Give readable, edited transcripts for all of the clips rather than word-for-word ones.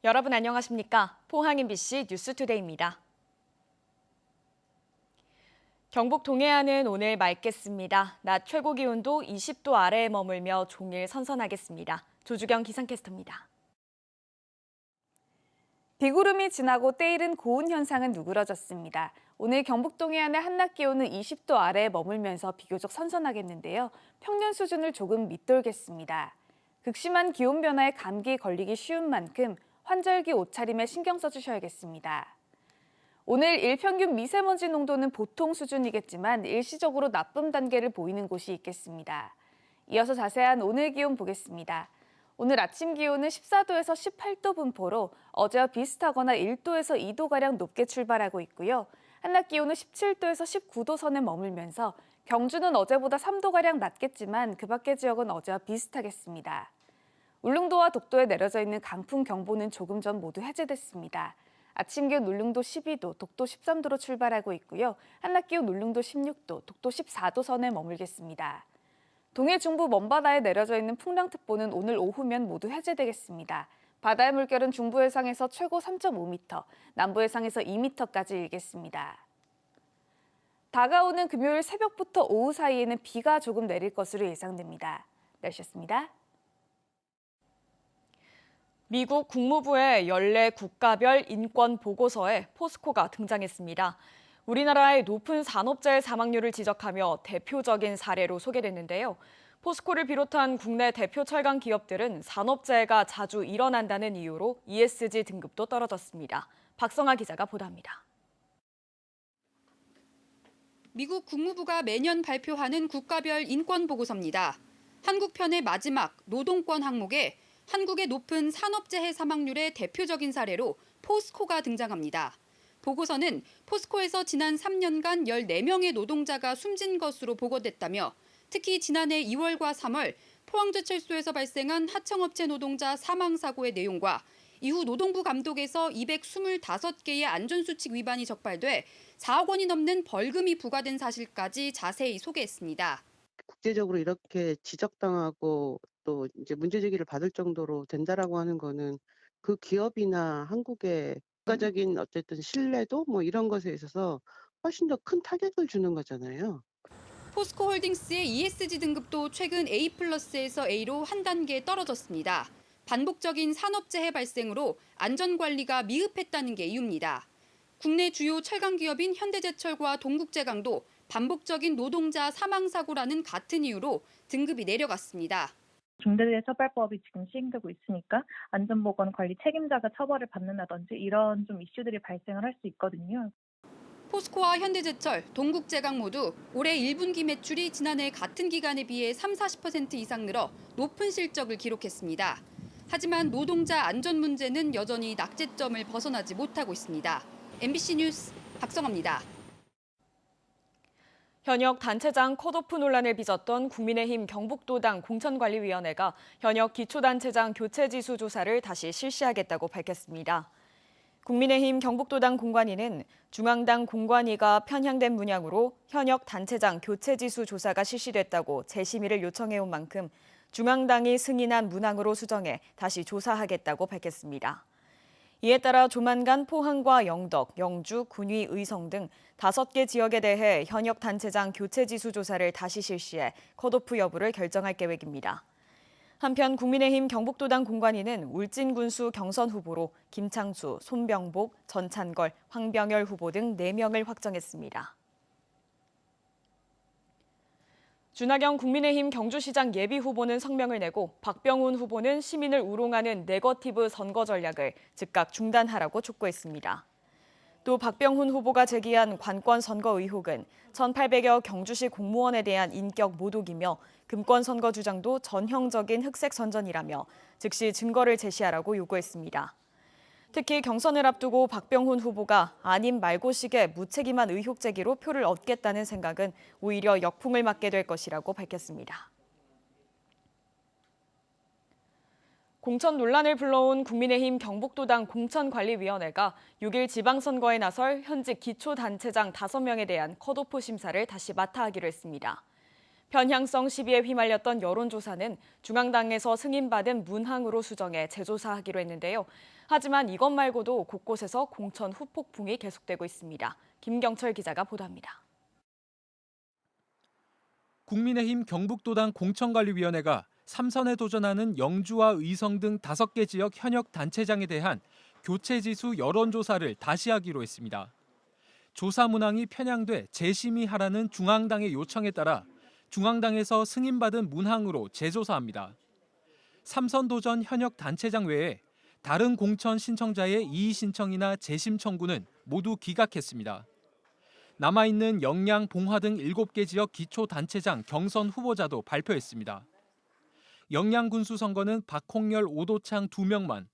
여러분 안녕하십니까? 포항 MBC 뉴스투데이입니다. 경북 동해안은 오늘 맑겠습니다. 낮 최고 기온도 20도 아래에 머물며 종일 선선하겠습니다. 조주경 기상캐스터입니다. 비구름이 지나고 때이른 고온 현상은 누그러졌습니다. 오늘 경북 동해안의 한낮 기온은 20도 아래에 머물면서 비교적 선선하겠는데요. 평년 수준을 조금 밑돌겠습니다. 극심한 기온 변화에 감기에 걸리기 쉬운 만큼 환절기 옷차림에 신경 써주셔야겠습니다. 오늘 일평균 미세먼지 농도는 보통 수준이겠지만 일시적으로 나쁨 단계를 보이는 곳이 있겠습니다. 이어서 자세한 오늘 기온 보겠습니다. 오늘 아침 기온은 14도에서 18도 분포로 어제와 비슷하거나 1도에서 2도가량 높게 출발하고 있고요. 한낮 기온은 17도에서 19도 선에 머물면서 경주는 어제보다 3도가량 낮겠지만 그 밖의 지역은 어제와 비슷하겠습니다. 울릉도와 독도에 내려져 있는 강풍경보는 조금 전 모두 해제됐습니다. 아침 기온 울릉도 12도, 독도 13도로 출발하고 있고요. 한낮 기온 울릉도 16도, 독도 14도 선에 머물겠습니다. 동해 중부 먼바다에 내려져 있는 풍랑특보는 오늘 오후면 모두 해제되겠습니다. 바다의 물결은 중부 해상에서 최고 3.5m, 남부 해상에서 2m까지 일겠습니다. 다가오는 금요일 새벽부터 오후 사이에는 비가 조금 내릴 것으로 예상됩니다. 날씨였습니다. 미국 국무부의 연례 국가별 인권 보고서에 포스코가 등장했습니다. 우리나라의 높은 산업재해 사망률을 지적하며 대표적인 사례로 소개됐는데요. 포스코를 비롯한 국내 대표 철강 기업들은 산업재해가 자주 일어난다는 이유로 ESG 등급도 떨어졌습니다. 박성아 기자가 보도합니다. 미국 국무부가 매년 발표하는 국가별 인권 보고서입니다. 한국편의 마지막 노동권 항목에 한국의 높은 산업재해 사망률의 대표적인 사례로 포스코가 등장합니다. 보고서는 포스코에서 지난 3년간 14명의 노동자가 숨진 것으로 보고됐다며 특히 지난해 2월과 3월 포항제철소에서 발생한 하청업체 노동자 사망 사고의 내용과 이후 노동부 감독에서 225개의 안전수칙 위반이 적발돼 4억 원이 넘는 벌금이 부과된 사실까지 자세히 소개했습니다. 국제적으로 이렇게 지적당하고 또 이제 문제제기를 받을 정도로 된다라고 하는 거는 그 기업이나 한국의 국가적인 어쨌든 신뢰도 뭐 이런 것에 있어서 훨씬 더 큰 타격을 주는 거잖아요. 포스코홀딩스의 ESG 등급도 최근 A+에서 A로 한 단계 떨어졌습니다. 반복적인 산업재해 발생으로 안전관리가 미흡했다는 게 이유입니다. 국내 주요 철강 기업인 현대제철과 동국제강도 반복적인 노동자 사망 사고라는 같은 이유로 등급이 내려갔습니다. 중대재해처벌법이 지금 시행되고 있으니까 안전보건관리 책임자가 처벌을 받는다든지 이런 좀 이슈들이 발생을 할 수 있거든요. 포스코와 현대제철, 동국제강 모두 올해 1분기 매출이 지난해 같은 기간에 비해 30-40% 이상 늘어 높은 실적을 기록했습니다. 하지만 노동자 안전 문제는 여전히 낙제점을 벗어나지 못하고 있습니다. MBC 뉴스 박성아입니다. 현역 단체장 컷오프 논란을 빚었던 국민의힘 경북도당 공천관리위원회가 현역 기초단체장 교체지수 조사를 다시 실시하겠다고 밝혔습니다. 국민의힘 경북도당 공관위는 중앙당 공관위가 편향된 문양으로 현역 단체장 교체지수 조사가 실시됐다고 재심의를 요청해온 만큼 중앙당이 승인한 문항으로 수정해 다시 조사하겠다고 밝혔습니다. 이에 따라 조만간 포항과 영덕, 영주, 군위, 의성 등 5개 지역에 대해 현역 단체장 교체 지수 조사를 다시 실시해 컷오프 여부를 결정할 계획입니다. 한편 국민의힘 경북도당 공관위는 울진군수 경선 후보로 김창수, 손병복, 전찬걸, 황병열 후보 등 4명을 확정했습니다. 준하경 국민의힘 경주시장 예비후보는 성명을 내고 박병훈 후보는 시민을 우롱하는 네거티브 선거 전략을 즉각 중단하라고 촉구했습니다. 또 박병훈 후보가 제기한 관권 선거 의혹은 1,800여 경주시 공무원에 대한 인격 모독이며 금권 선거 주장도 전형적인 흑색 선전이라며 즉시 증거를 제시하라고 요구했습니다. 특히 경선을 앞두고 박병훈 후보가 아님 말고식의 무책임한 의혹 제기로 표를 얻겠다는 생각은 오히려 역풍을 맞게 될 것이라고 밝혔습니다. 공천 논란을 불러온 국민의힘 경북도당 공천관리위원회가 6일 지방선거에 나설 현직 기초단체장 5명에 대한 컷오프 심사를 다시 맡아 하기로 했습니다. 편향성 시비에 휘말렸던 여론조사는 중앙당에서 승인받은 문항으로 수정해 재조사하기로 했는데요. 하지만 이것 말고도 곳곳에서 공천 후폭풍이 계속되고 있습니다. 김경철 기자가 보도합니다. 국민의힘 경북도당 공천관리위원회가 3선에 도전하는 영주와 의성 등 5개 지역 현역 단체장에 대한 교체지수 여론조사를 다시 하기로 했습니다. 조사 문항이 편향돼 재심의하라는 중앙당의 요청에 따라 중앙당에서 승인받은 문항으로 재조사합니다. 3선 도전 현역 단체장 외에 다른 공천 신청자의 이의 신청이나 재심 청구는 모두 기각했습니다. 남아있는 영양, 봉화 등 7개 지역 기초단체장 경선 후보자도 발표했습니다. 영양군수 선거는 박홍열, 오도창 2명만,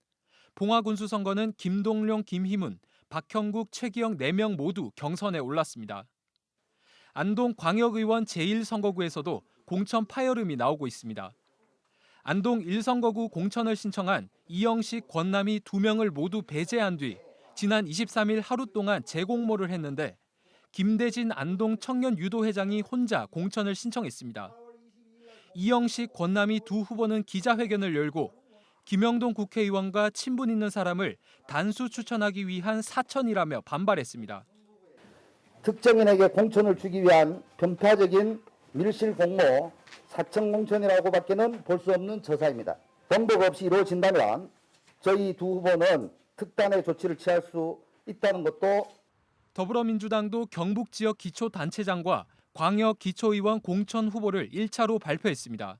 봉화군수 선거는 김동룡, 김희문, 박형국, 최기영 4명 모두 경선에 올랐습니다. 안동 광역의원 제1선거구에서도 공천 파열음이 나오고 있습니다. 안동 1선거구 공천을 신청한 이영식, 권남희 2명을 모두 배제한 뒤 지난 23일 하루 동안 재공모를 했는데 김대진 안동 청년유도회장이 혼자 공천을 신청했습니다. 이영식, 권남희 두 후보는 기자회견을 열고 김영동 국회의원과 친분 있는 사람을 단수 추천하기 위한 사천이라며 반발했습니다. 특정인에게 공천을 주기 위한 편파적인 밀실 공모, 사천 공천이라고밖에는 볼 수 없는 처사입니다. 번복 없이 이루어진다면 저희 두 후보는 특단의 조치를 취할 수 있다는 것도 더불어민주당도 경북 지역 기초단체장과 광역 기초의원 공천 후보를 1차로 발표했습니다.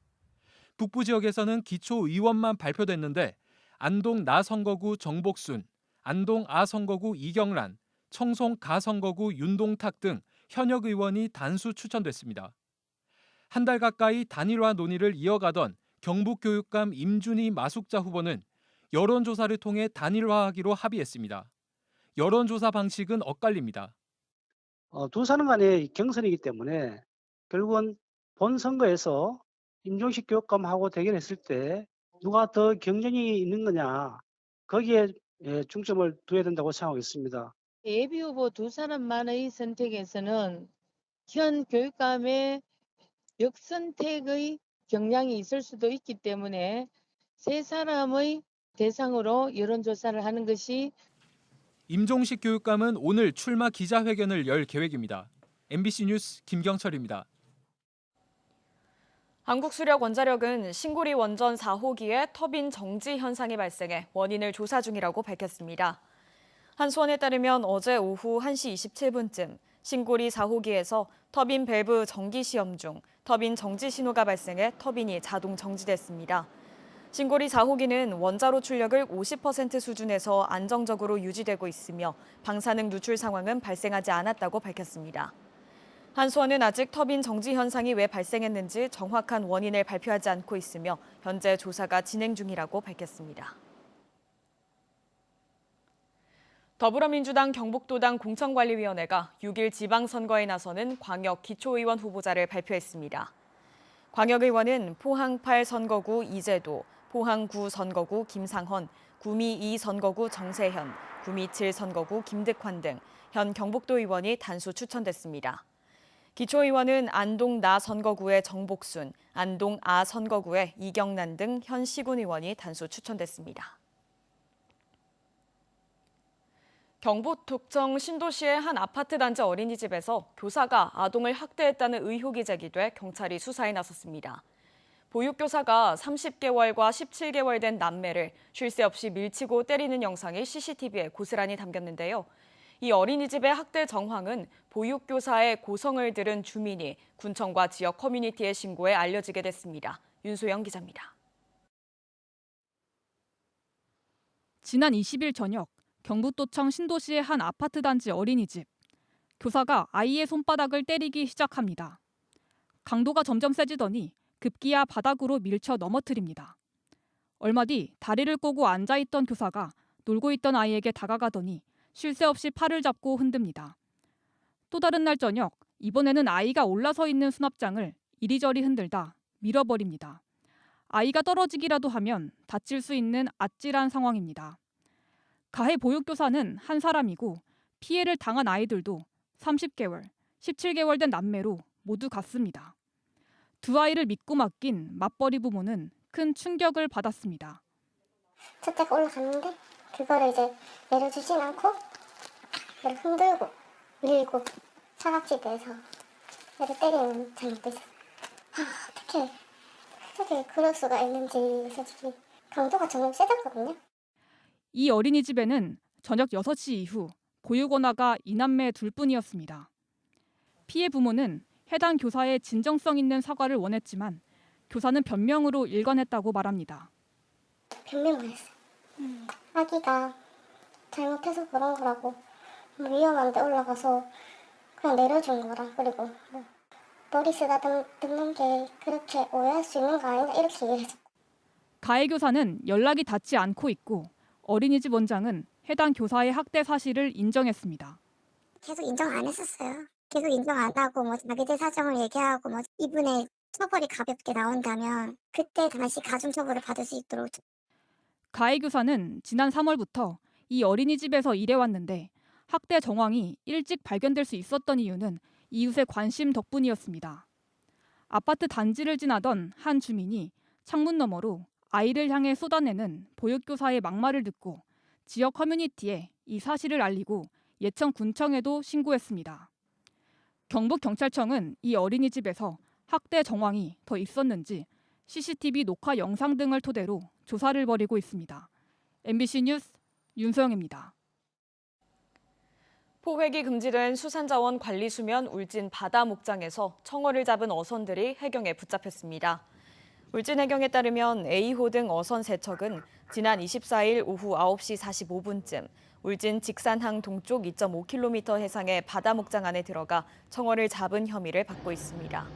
북부 지역에서는 기초의원만 발표됐는데 안동 나 선거구 정복순, 안동 아 선거구 이경란, 청송 가 선거구 윤동탁 등 현역 의원이 단수 추천됐습니다. 한 달 가까이 단일화 논의를 이어가던 경북교육감 임준희 마숙자 후보는 여론조사를 통해 단일화하기로 합의했습니다. 여론조사 방식은 엇갈립니다. 두 사람 간의 경선이기 때문에 결국은 본 선거에서 임종식 교육감하고 대결했을 때 누가 더 경쟁이 있는 거냐 거기에 중점을 둬야 된다고 생각하겠습니다. 예비후보 두 사람만의 선택에서는 현 교육감의 역선택의 경향이 있을 수도 있기 때문에 세 사람의 대상으로 여론조사를 하는 것이 임종식 교육감은 오늘 출마 기자회견을 열 계획입니다. MBC 뉴스 김경철입니다. 한국수력원자력은 신고리 원전 4호기에 터빈 정지 현상이 발생해 원인을 조사 중이라고 밝혔습니다. 한수원에 따르면 어제 오후 1시 27분쯤 신고리 4호기에서 터빈 밸브 정기 시험 중 터빈 정지 신호가 발생해 터빈이 자동 정지됐습니다. 신고리 4호기는 원자로 출력을 50% 수준에서 안정적으로 유지되고 있으며 방사능 누출 상황은 발생하지 않았다고 밝혔습니다. 한수원은 아직 터빈 정지 현상이 왜 발생했는지 정확한 원인을 발표하지 않고 있으며 현재 조사가 진행 중이라고 밝혔습니다. 더불어민주당 경북도당 공천관리위원회가 6일 지방선거에 나서는 광역 기초의원 후보자를 발표했습니다. 광역의원은 포항 8선거구 이재도, 포항 9선거구 김상헌, 구미 2선거구 정세현, 구미 7선거구 김득환 등 현 경북도 의원이 단수 추천됐습니다. 기초의원은 안동 나 선거구의 정복순, 안동 아 선거구의 이경란 등 현 시군 의원이 단수 추천됐습니다. 경북 독청 신도시의 한 아파트 단지 어린이집에서 교사가 아동을 학대했다는 의혹이 제기돼 경찰이 수사에 나섰습니다. 보육교사가 30개월과 17개월 된 남매를 쉴 새 없이 밀치고 때리는 영상이 CCTV에 고스란히 담겼는데요. 이 어린이집의 학대 정황은 보육교사의 고성을 들은 주민이 군청과 지역 커뮤니티에 신고해 알려지게 됐습니다. 윤소영 기자입니다. 지난 20일 저녁 경북도청 신도시의 한 아파트 단지 어린이집. 교사가 아이의 손바닥을 때리기 시작합니다. 강도가 점점 세지더니 급기야 바닥으로 밀쳐 넘어뜨립니다. 얼마 뒤 다리를 꼬고 앉아있던 교사가 놀고 있던 아이에게 다가가더니 쉴 새 없이 팔을 잡고 흔듭니다. 또 다른 날 저녁, 이번에는 아이가 올라서 있는 수납장을 이리저리 흔들다 밀어버립니다. 아이가 떨어지기라도 하면 다칠 수 있는 아찔한 상황입니다. 가해 보육교사는 한 사람이고 피해를 당한 아이들도 30개월, 17개월 된 남매로 모두 같습니다. 두 아이를 믿고 맡긴 맞벌이 부모는 큰 충격을 받았습니다. 첫째가 올라갔는데 그거를 이제 내려주진 않고 얘를 흔들고 밀고 사각지대에서 얘를 때리는 장면도 있었어요. 어떻게 그럴 수가 있는지 솔직히 강도가 점점 세졌거든요. 이 어린이집에는 저녁 6시 이후 보육원화가 이남매 둘뿐이었습니다. 피해 부모는 해당 교사의 진정성 있는 사과를 원했지만 교사는 변명으로 일관했다고 말합니다. 변명을 했어요. 아기가 잘못해서 그런 거라고 위험한데 올라가서 그냥 내려준 거라. 그리고 머리 쓰다듬는 게 그렇게 오해할 수 있는 거 아니냐 이렇게 얘기했죠. 가해 교사는 연락이 닿지 않고 있고 어린이집 원장은 해당 교사의 학대 사실을 인정했습니다. 계속 인정 안 했었어요. 계속 인정 안 하고 자기들 사정을 얘기하고 이분의 처벌이 가볍게 나온다면 그때 다시 가중처벌을 받을 수 있도록. 가해 교사는 지난 3월부터 이 어린이집에서 일해왔는데 학대 정황이 일찍 발견될 수 있었던 이유는 이웃의 관심 덕분이었습니다. 아파트 단지를 지나던 한 주민이 창문 너머로 아이를 향해 쏟아내는 보육교사의 막말을 듣고 지역 커뮤니티에 이 사실을 알리고 예천 군청에도 신고했습니다. 경북경찰청은 이 어린이집에서 학대 정황이 더 있었는지 CCTV 녹화 영상 등을 토대로 조사를 벌이고 있습니다. MBC 뉴스 윤소영입니다. 포획이 금지된 수산자원 관리수면 울진 바다 목장에서 청어를 잡은 어선들이 해경에 붙잡혔습니다. 울진 해경에 따르면 A호 등 어선 3척은 지난 24일 오후 9시 45분쯤 울진 직산항 동쪽 2.5km 해상의 바다 목장 안에 들어가 청어를 잡은 혐의를 받고 있습니다.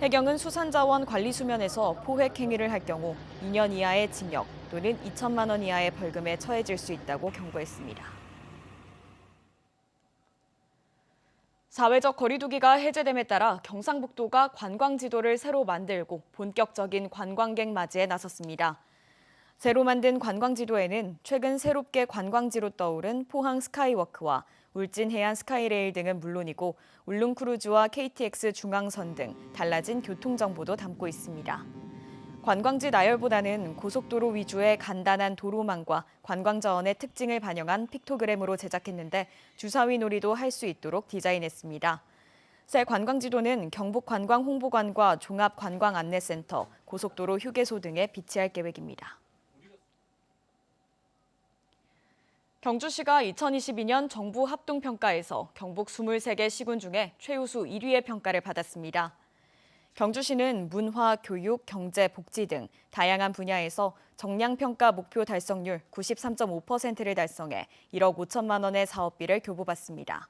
해경은 수산자원 관리수면에서 포획 행위를 할 경우 2년 이하의 징역 또는 2천만 원 이하의 벌금에 처해질 수 있다고 경고했습니다. 사회적 거리두기가 해제됨에 따라 경상북도가 관광지도를 새로 만들고 본격적인 관광객 맞이에 나섰습니다. 새로 만든 관광지도에는 최근 새롭게 관광지로 떠오른 포항 스카이워크와 울진 해안 스카이레일 등은 물론이고 울릉크루즈와 KTX 중앙선 등 달라진 교통정보도 담고 있습니다. 관광지 나열보다는 고속도로 위주의 간단한 도로망과 관광자원의 특징을 반영한 픽토그램으로 제작했는데 주사위 놀이도 할 수 있도록 디자인했습니다. 새 관광지도는 경북관광홍보관과 종합관광안내센터, 고속도로 휴게소 등에 비치할 계획입니다. 경주시가 2022년 정부 합동평가에서 경북 23개 시군 중에 최우수 1위의 평가를 받았습니다. 경주시는 문화, 교육, 경제, 복지 등 다양한 분야에서 정량평가 목표 달성률 93.5%를 달성해 1억 5천만 원의 사업비를 교부받습니다.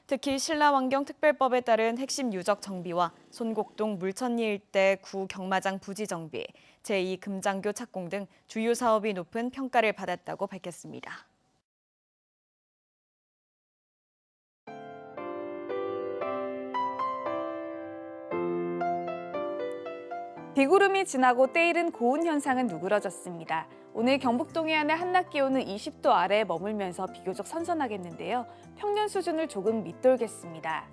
특히 신라환경특별법에 따른 핵심 유적 정비와 손곡동 물천리 일대 구 경마장 부지 정비, 제2금장교 착공 등 주요 사업이 높은 평가를 받았다고 밝혔습니다. 비구름이 지나고 때이른 고온 현상은 누그러졌습니다. 오늘 경북 동해안의 한낮 기온은 20도 아래에 머물면서 비교적 선선하겠는데요. 평년 수준을 조금 밑돌겠습니다.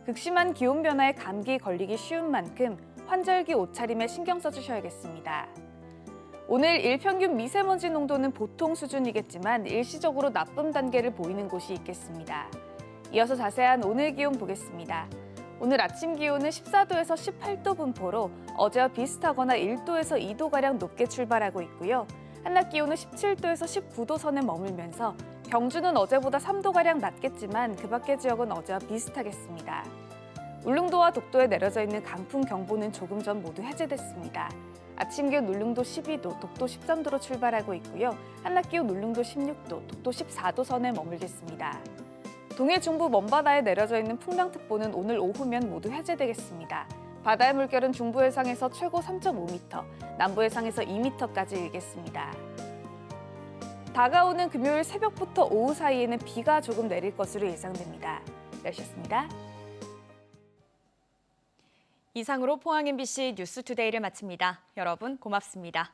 극심한 기온 변화에 감기 걸리기 쉬운 만큼 환절기 옷차림에 신경 써주셔야겠습니다. 오늘 일평균 미세먼지 농도는 보통 수준이겠지만 일시적으로 나쁨 단계를 보이는 곳이 있겠습니다. 이어서 자세한 오늘 기온 보겠습니다. 오늘 아침 기온은 14도에서 18도 분포로 어제와 비슷하거나 1도에서 2도가량 높게 출발하고 있고요. 한낮 기온은 17도에서 19도 선에 머물면서 경주는 어제보다 3도가량 낮겠지만 그 밖의 지역은 어제와 비슷하겠습니다. 울릉도와 독도에 내려져 있는 강풍경보는 조금 전 모두 해제됐습니다. 아침 기온 울릉도 12도, 독도 13도로 출발하고 있고요. 한낮 기온 울릉도 16도, 독도 14도 선에 머물겠습니다. 동해 중부 먼바다에 내려져 있는 풍랑특보는 오늘 오후면 모두 해제되겠습니다. 바다의 물결은 중부 해상에서 최고 3.5m, 남부 해상에서 2m까지 일겠습니다. 다가오는 금요일 새벽부터 오후 사이에는 비가 조금 내릴 것으로 예상됩니다. 날씨였습니다. 이상으로 포항 MBC 뉴스투데이를 마칩니다. 여러분 고맙습니다.